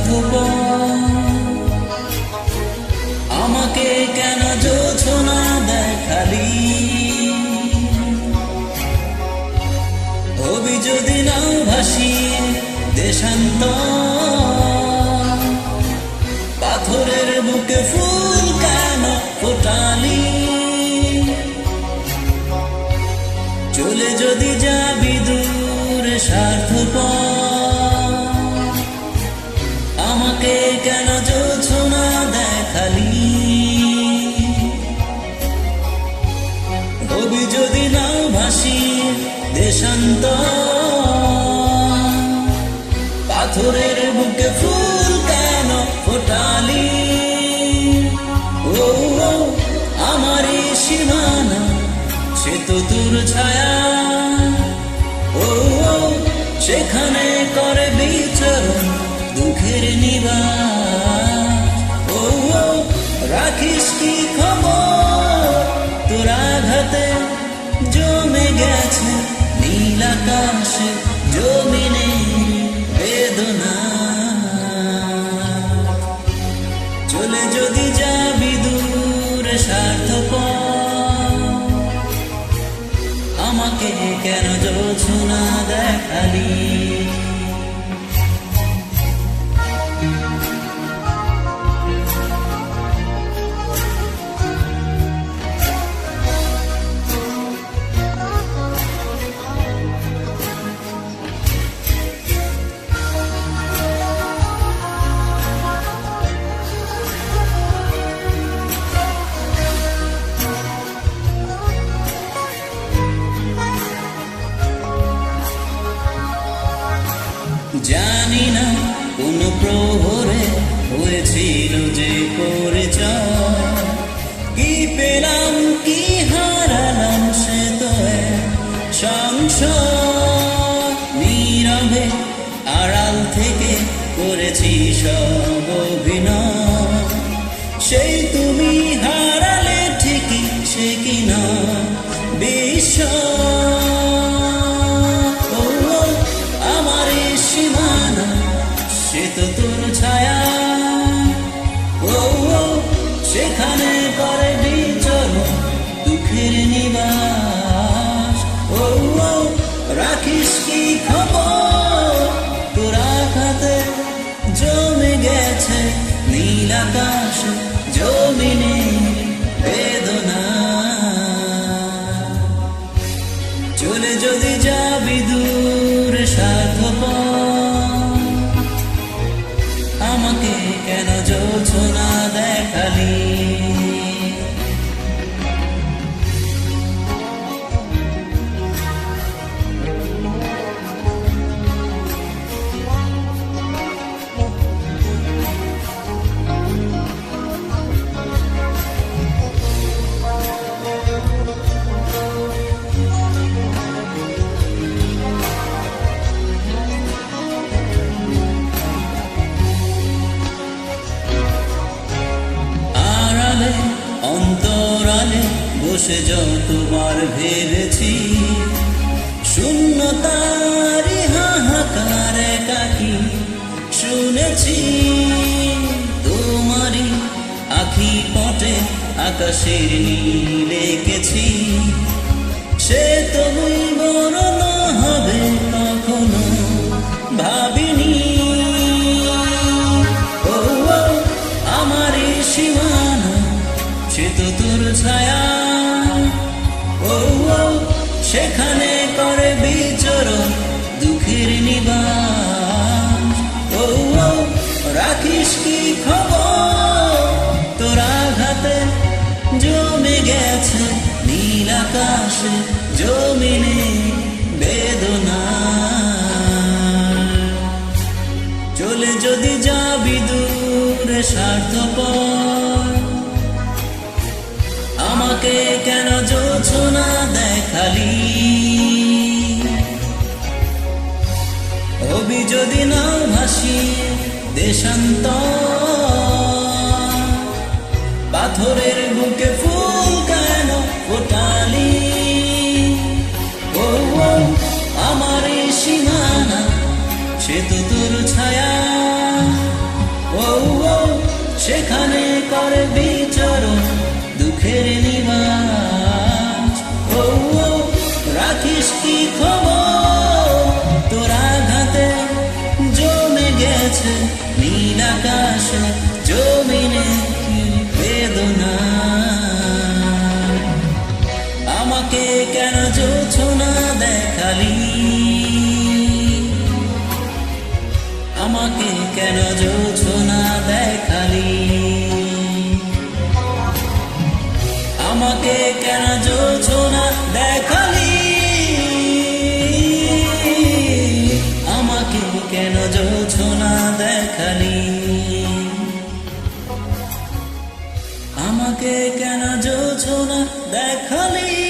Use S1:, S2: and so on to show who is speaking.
S1: স্বার্থপর। আমাকে কেন জোছনা দেখালি, হবি যদি নাও ভাসিয়ে দেশান্তর। পাথরের বুকে ফুল কেন ফোটালি, চলে যদি যাবি দূরে স্বার্থপর। আমাকে কেন জোছনা দেখালি, হবি যদি নাও ভাসিয়ে দেশান্তর। পাথরের বুকে ফুল কেন ফোটালি, ও আমারই সীমানা সে তো তোর ছায়া। ও সেখানে করে বিচরণ দুঃখের নিবাস। ও রাখিস কি খবর, তোর আঘাতে জমে গেছে নীল আকাশে জমিনে বেদনা। চলে যদি যাবি দূরে স্বার্থপর। আমাকে কেন জোছনা দেখালি। জানি না কোন প্রহরে হয়েছিল যে পরিচয়, কি পেলাম কি হারালাম সে তো সংশয়। নীরবে আড়াল থেকে করেছি সব অভিনয়, সেই তুমি হারালে ঠিকই সে কিনা বিশ্ব। সে তো তোর ছায়া, ও সেখানে করে বিচরণ দুঃখের নিবাস। ও রাখিস কি খবর, তোর আঘাতে জমে গেছে নীল আকাশ জমিনে বেদনা। চলে যদি যাবি দূরে স্বার্থপর। আমাকে কেন জোছনা দেখালি। অন্তরালে বসে যতবার ভেবেছি, শূন্যতারি হাহাকার একাকী শুনেছি। তোমারই আখি পটে আকাশের নীল এঁকেছি, সে তুমি বরণ হবে কখনো ভাবিনি। ও আমারই সীমানা সে তো তোর ছায়া, ও সেখানে করে বিচরণ দুঃখের নিবাস। ও রাখিস কি খবর, তোর আঘাতে জমে গেছে নীল আকাশে জমিনে বেদনা। চলে যদি যাবি দূরে স্বার্থপর। আমাকে কেন জোছনা দেখালি, হবি যদি নাও ভাসিয়ে দেশান্তর। পাথরের বুকে ফুল কেন ফোটালি, ও আমারই সীমানা সে তো তোর ছায়া। ফেরেনি মাছ। ও ও, রাখিস কি খবর, তোর আঘাতে জমে গেছে নীল আকাশে জমিনে কি বেদনা। আমাকে কেন জোছনা দেখালি, আমাকে কেন জোছনা দেখালি, আমাকে কেন জোছনা দেখালি, আমাকে কেন জোছনা দেখালি, আমাকে কেন জোছনা দেখালি।